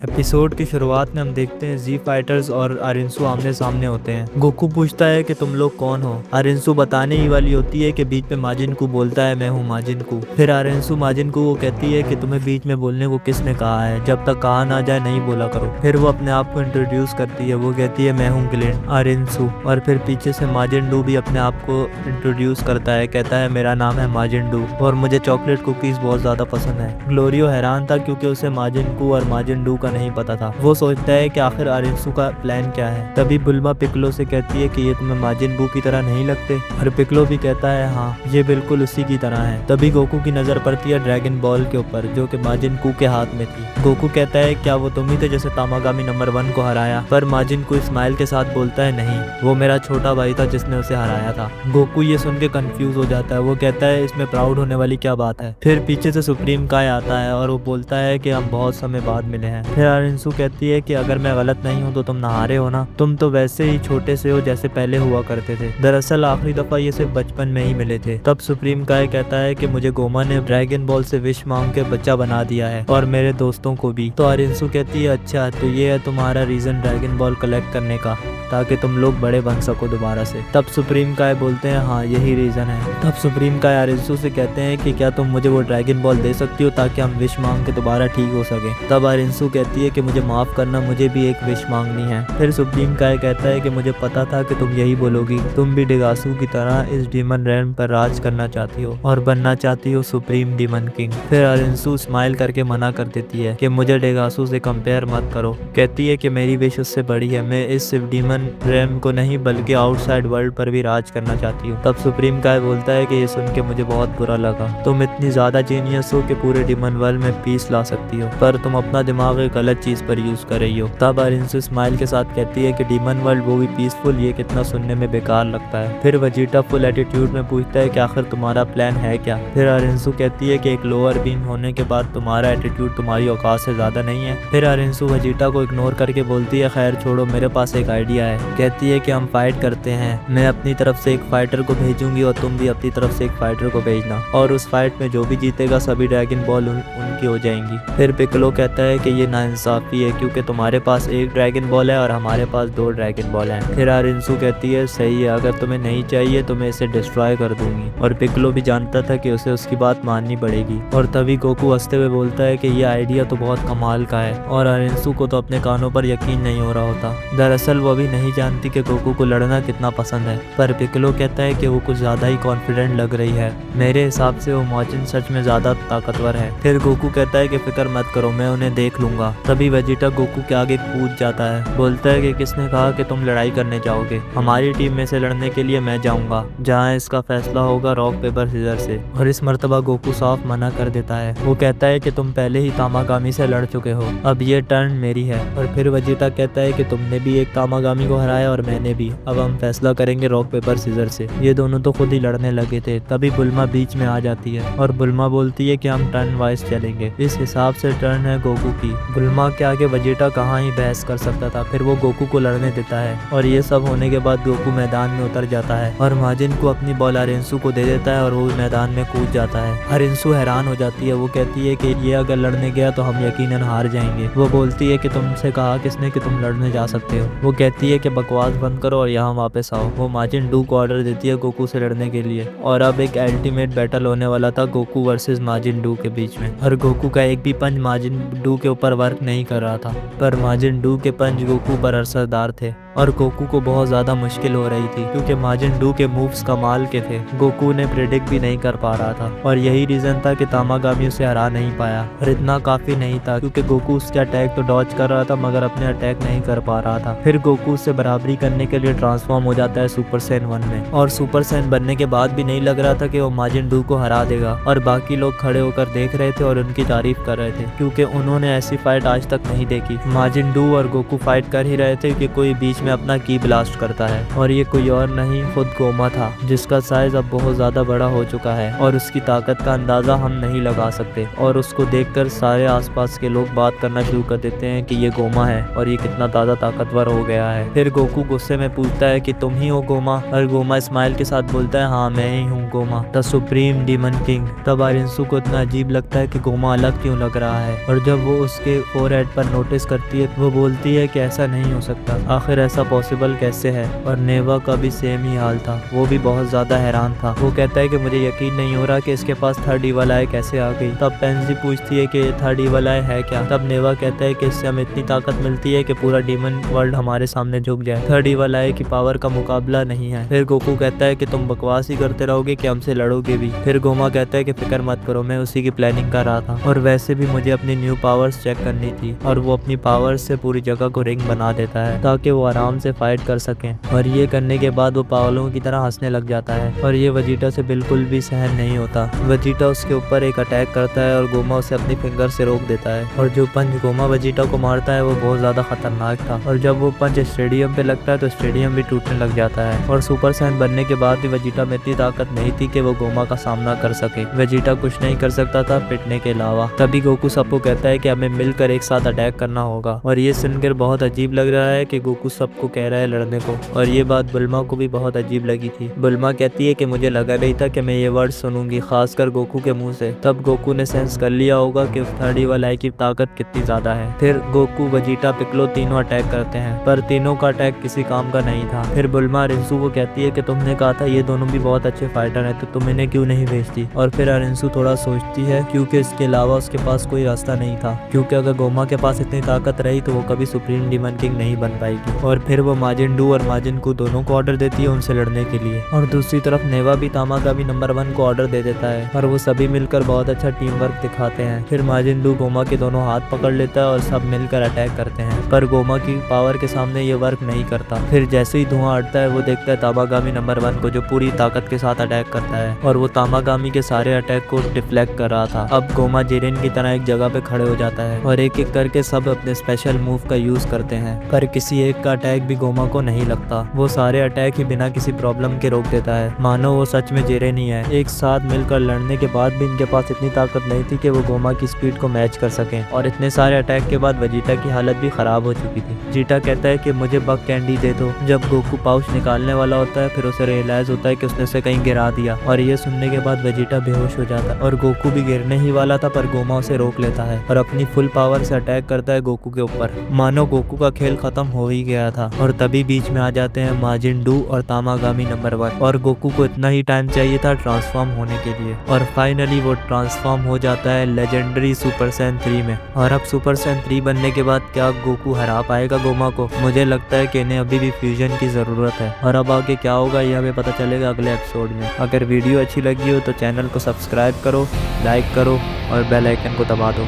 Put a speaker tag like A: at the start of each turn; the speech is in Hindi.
A: एपिसोड की शुरुआत में हम देखते हैं जी फाइटर्स और अरिंसु आमने सामने होते हैं। गोकू पूछता है कि तुम लोग कौन हो। अरिंसु बताने ही वाली होती है कि बीच में माजिन को बोलता है मैं हूँ माजिन को। फिर अरिंसु माजिन को वो कहती है कि तुम्हें बीच में बोलने को किसने कहा है, जब तक कहा ना जाए नहीं बोला करो। फिर वो अपने आप को इंट्रोड्यूस करती है, वो कहती है मैं हूँ ग्लिन अरिंसु। और फिर पीछे से माजिन डू भी अपने आप को इंट्रोड्यूस करता है, कहता है मेरा नाम है माजिन डू और मुझे चॉकलेट कुकीज बहुत ज्यादा पसंद है। ग्लोरियो हैरान था क्योंकि उसे माजिन को और माजिन डू नहीं पता था। वो सोचता है कि आखिर अरिंसु का प्लान क्या है। तभी बुल्मा पिकलो से कहती है कि ये तुम्हें माजिन बू की तरह नहीं लगते, और पिकलो भी कहता है हाँ ये बिल्कुल उसी की तरह है। तभी गोकू की नजर पड़ती है ड्रैगन बॉल के ऊपर जो कि माजिन कू के हाथ में थी। गोकू कहता है क्या वो तुम ही थे जैसे तामागामी नंबर 1 को हराया, पर माजिन कू स्माइल के साथ बोलता है नहीं, वो मेरा छोटा भाई था जिसने उसे हराया था। गोकू ये सुन के कंफ्यूज हो जाता है, वो कहता है इसमें प्राउड होने वाली क्या बात है। फिर पीछे से सुप्रीम काय आता है और वो बोलता है कि हम बहुत समय बाद मिले हैं। फिर अरिंसु कहती है कि अगर मैं गलत नहीं हूँ तो तुम नहारे हो ना, तुम तो वैसे ही छोटे से हो जैसे पहले हुआ करते थे। दरअसल आखिरी दफा ये सिर्फ बचपन में ही मिले थे। तब सुप्रीम काय कहता है कि मुझे गोमा ने ड्रैगन बॉल से विश मांग के बच्चा बना दिया है और मेरे दोस्तों को भी। तो अरिंसु कहती है अच्छा तो ये है तुम्हारा रीजन ड्रैगन बॉल कलेक्ट करने का, ताकि तुम लोग बड़े बन सको दोबारा से। तब सुप्रीम काय बोलते हैं हाँ यही रीजन है। तब सुप्रीम काय अरिंसु से कहते हैं कि क्या तुम मुझे वो ड्रैगन बॉल दे सकती हो ताकि हम विश मांग के दोबारा ठीक हो सके। तब अरिंसु कहती है कि मुझे माफ करना, मुझे भी एक विश मांगनी है। फिर सुप्रीम काय कहता है कि मुझे पता था कि तुम यही बोलोगी, तुम भी डेगासू की तरह इस डीमन रैन पर राज करना चाहती हो और बनना चाहती हो सुप्रीम डीमन किंग। फिर अरिंसु स्माइल करके मना कर देती है कि मुझे डेगासू से कंपेयर मत करो। कहती है कि मेरी विश उससे बड़ी है, मैं इस सिर्फ डीमन रैम को नहीं बल्कि आउटसाइड वर्ल्ड पर भी राज करना चाहती हूँ। तब सुप्रीम काय बोलता है कि ये सुन के मुझे बहुत बुरा लगा, तुम इतनी ज्यादा जीनियस हो कि पूरे डीमन वर्ल्ड में पीस ला सकती हो, पर तुम अपना दिमाग एक गलत चीज पर यूज कर रही हो। तब अरिंसु स्माइल के साथ कहती है कि डीमन वर्ल्ड वो भी पीसफुल, ये कितना सुनने में बेकार लगता है। फिर वजीटा फुल एटीट्यूड में पूछता है कि आखिर तुम्हारा प्लान है क्या। फिर अरिंसु कहती है कि एक लोअर बीन होने के बाद तुम्हारा एटीट्यूड तुम्हारी औकात से ज्यादा नहीं है। फिर अरिंसु वजीटा को इग्नोर करके बोलती है खैर छोड़ो, मेरे पास एक आइडिया है। कहती है कि हम फाइट करते हैं, मैं अपनी तरफ से एक फाइटर को भेजूंगी और तुम भी अपनी तरफ से एक फाइटर को भेजना, और उस फाइट में जो भी जीतेगा सभी ड्रैगन बॉल उनकी हो जाएंगी। फिर पिकलो कहता है कि ये नाइंसाफी है क्योंकि तुम्हारे पास एक ड्रैगन बॉल है और हमारे पास 2 ड्रैगन बॉल हैं। फिर अरिंसु कहती है सही है, अगर तुम्हें नहीं चाहिए तो मैं इसे डिस्ट्रॉय कर दूंगी, और पिकलो भी जानता था कि उसे उसकी बात माननी पड़ेगी। और तभी गोकू हंसते हुए बोलता है कि ये आइडिया तो बहुत कमाल का है, और अरिंसु को तो अपने कानों पर यकीन नहीं हो रहा होता। दरअसल वो भी नहीं जानती कि गोकू को लड़ना कितना पसंद है, पर पिकलो कहता है कि वो कुछ ज्यादा ही कॉन्फिडेंट लग रही है, मेरे हिसाब से वो माजिन सच में ज्यादा ताकतवर है। फिर गोकू कहता है कि फिक्र मत करो, मैं उन्हें देख लूंगा। तभी वेजिटा गोकू के आगे कूद जाता है, बोलता है कि किसने कहा कि तुम लड़ाई करने जाओगे, हमारी टीम में से लड़ने के लिए मैं जाऊंगा, जहाँ इसका फैसला होगा रॉक पेपर सीजर से। और इस मर्तबा गोकू साफ मना कर देता है, वो कहता है कि तुम पहले ही तामागामी से लड़ चुके हो, अब ये टर्न मेरी है। और फिर वेजिटा कहता है कि तुमने भी एक तामागामी को हराया और मैंने भी, अब हम फैसला करेंगे रॉक पेपर सीजर से। ये दोनों तो खुद ही लड़ने लगे थे। तभी बुल्मा बीच में आ जाती है और बुल्मा बोलती है कि हम टर्न वाइज चलेंगे, इस हिसाब से टर्न है गोकू की। बुल्मा के आगे वेजिटा कहाँ ही बहस कर सकता था। फिर वो गोकू को लड़ने देता है और ये सब होने के बाद गोकू मैदान में उतर जाता है और माजिन को अपनी बॉल अरिंसु को दे देता है और वो मैदान में कूद जाता है। अरिंसु हैरान हो जाती है, वो कहती है कि ये अगर लड़ने गया तो हम यकीनन हार जाएंगे। वो बोलती है कि तुमसे कहा किसने कि तुम लड़ने जा सकते हो। वो कहती है कि बकवास बंद करो और यहाँ वापस आओ। वो माजिन डू को ऑर्डर देती है गोकू से लड़ने के लिए, और अब एक अल्टीमेट बैटल होने वाला था गोकू वर्सेस माजिन डू के बीच में। और गोकू का एक भी पंच माजिन डू के ऊपर वर्क नहीं कर रहा था, पर माजिन डू के पंच गोकू पर असरदार थे और गोकू को बहुत ज्यादा मुश्किल हो रही थी क्योंकि माजिन डू के मूव्स कमाल के थे, गोकू ने प्रेडिक्ट भी नहीं कर पा रहा था। और यही रीजन था कि तामागामी उसे हरा नहीं पाया। और इतना काफी नहीं था क्योंकि गोकू उसके अटैक तो डॉज कर रहा था मगर अपने अटैक नहीं कर पा रहा था। फिर गोकू उससे बराबरी करने के लिए ट्रांसफॉर्म हो जाता है सुपर सैन 1 में, और सुपर सैन बनने के बाद भी नहीं लग रहा था कि वो माजिन डू को हरा देगा। और बाकी लोग खड़े होकर देख रहे थे और उनकी तारीफ कर रहे थे क्योंकि उन्होंने ऐसी फाइट आज तक नहीं देखी। माजिन डू और गोकू फाइट कर ही रहे थे कि कोई बीच बीच में अपना की ब्लास्ट करता है और ये कोई और नहीं खुद गोमा था, जिसका साइज अब बहुत ज्यादा बड़ा हो चुका है और उसकी ताकत का अंदाजा हम नहीं लगा सकते। और उसको देखकर सारे आसपास के लोग बात करना शुरू कर देते हैं कि ये गोमा है और ये कितना ज्यादा ताकतवर हो गया है। फिर गोकू गुस्से में पूछता है कि तुम ही हो गोमा, और गोमा स्माइल के साथ बोलता है हाँ मैं ही हूँ Goma, the supreme demon king. तब आरिंसू को इतना अजीब लगता है कि गोमा अलग क्यों लग रहा है, और जब वो उसके फोरहेड पर नोटिस करती है वो बोलती है कि ऐसा नहीं हो सकता, आखिर ऐसा पॉसिबल कैसे है। और नेवा का भी सेम ही हाल था, वो भी बहुत ज्यादा हैरान था। वो कहता है कि मुझे यकीन नहीं हो रहा कि इसके पास थर्ड ईवल आई कैसे आ गई। तब पेंजी पूछती है कि ये थर्ड ईवल आई है क्या। तब नेवा कहता है कि इससे हमें इतनी ताकत मिलती है कि पूरा डीमन वर्ल्ड हमारे सामने झुक जाए, थर्ड ईवल आई की पावर का मुकाबला नहीं है। फिर गोकू कहता है कि तुम बकवास ही करते रहोगे कि हमसे लड़ोगे भी। फिर गोमा कहता है कि फिक्र मत करो, मैं उसी की प्लानिंग कर रहा था और वैसे भी मुझे अपनी न्यू पावर्स चेक करनी थी। और वो अपनी पावर्स से पूरी जगह को रिंग बना देता है ताकि वो आराम से फाइट कर सकें। और ये करने के बाद वो पागलों की तरह हंसने लग जाता है और ये वेजिटा से बिल्कुल भी सहन नहीं होता। वेजिटा उसके ऊपर एक अटैक करता है और गोमा उसे अपनी फिंगर से रोक देता है। और जो पंच गोमा वेजिटा को मारता है वो बहुत ज्यादा खतरनाक था, और जब वो पंच स्टेडियम पे लगता है तो स्टेडियम भी टूटने लग जाता है। और सुपर सैयन बनने के बाद भी वेजिटा में इतनी ताकत नहीं थी कि वो गोमा का सामना कर सके। वेजिटा कुछ नहीं कर सकता था पिटने के अलावा। तभी गोकू सबको कहता है कि हमें मिलकर एक साथ अटैक करना होगा, और ये सुनकर बहुत अजीब लग रहा है कि गोकू सबको कह रहा है लड़ने को। और ये बात बुल्मा को भी बहुत अजीब लगी थी। बुल्मा कहती है कि मुझे लगा नहीं था कि मैं ये वर्ड सुनूंगी, खासकर गोकू के मुंह से। तब गोकू ने सेंस कर लिया होगा कि थर्ड ईवल आई की ताकत कितनी ज्यादा है। फिर गोकू, वेजिटा, पिक्लो तीनों अटैक करते हैं, पर तीनों का अटैक किसी काम का नहीं था। फिर बुल्मा अरिंसू को कहती है कि तुमने कहा था ये दोनों भी बहुत अच्छे फाइटर हैं, तो तुम इन्हें क्यों नहीं भेजती। और फिर अरिंसू थोड़ा सोचती है क्योंकि इसके अलावा उसके पास कोई रास्ता नहीं था, क्योंकि अगर गोमा के पास इतनी ताकत रही तो वो कभी सुप्रीम डीमन किंग नहीं बन पाएगी। और फिर वो माजिंडू और माजिनकू दोनों को ऑर्डर देती है उनसे लड़ने के लिए। और दूसरी तरफ नेवा भी तामागामी नंबर 1 को ऑर्डर दे देता है और वो सभी मिलकर बहुत अच्छा टीम वर्क दिखाते हैं। फिर माजिंडू गोमा के दोनों हाथ पकड़ लेता है और सब मिलकर अटैक करते हैं, पर गोमा की पावर के सामने ये वर्क नहीं करता। फिर जैसे ही धुआं हटता है वो देखता है तामागामी नंबर 1 को, जो पूरी ताकत के साथ अटैक करता है और वो तामागामी के सारे अटैक को डिफ्लेक्ट कर रहा था। अब गोमा जिरेन की तरह एक जगह पे खड़े हो जाता है और एक एक करके सब अपने स्पेशल मूव का यूज करते हैं, पर किसी एक का अटैक भी गोमा को नहीं लगता। वो सारे अटैक ही बिना किसी प्रॉब्लम के रोक देता है, मानो वो सच में जिरेन ही है। एक साथ मिलकर लड़ने के बाद भी इनके पास इतनी ताकत नहीं थी कि वो गोमा की स्पीड को मैच कर सकें। और इतने सारे अटैक के बाद वेजिटा की हालत भी खराब हो चुकी थी। वेजिटा कहता है कि मुझे बग कैंडी दे दो। जब गोकू पाउच निकालने वाला होता है फिर उसे रियलाइज होता है कि उसने उसे कहीं गिरा दिया, और ये सुनने के बाद वेजिटा बेहोश हो जाता है। और गोकू भी गिरने ही वाला था पर गोमा उसे रोक लेता है और अपनी फुल पावर से अटैक करता है गोकू के ऊपर, मानो गोकू का खेल खत्म हो ही गया था। और तभी बीच में आ जाते हैं माजिंडू और तामागामी नंबर 1, और गोकू को इतना ही टाइम चाहिए था ट्रांसफॉर्म होने के लिए। और फाइनली वो ट्रांसफॉर्म हो जाता है लेजेंडरी सुपर सैयन 3 में। और अब सुपर सैयन 3 बनने के बाद क्या गोकू हरा पाएगा गोमा को? मुझे लगता है कि इन्हें अभी भी फ्यूजन की जरूरत है, और अब आगे क्या होगा ये हमें पता चलेगा अगले एपिसोड में। अगर वीडियो अच्छी लगी हो तो चैनल को सब्सक्राइब करो, लाइक करो और बेल आइकन को दबा दो।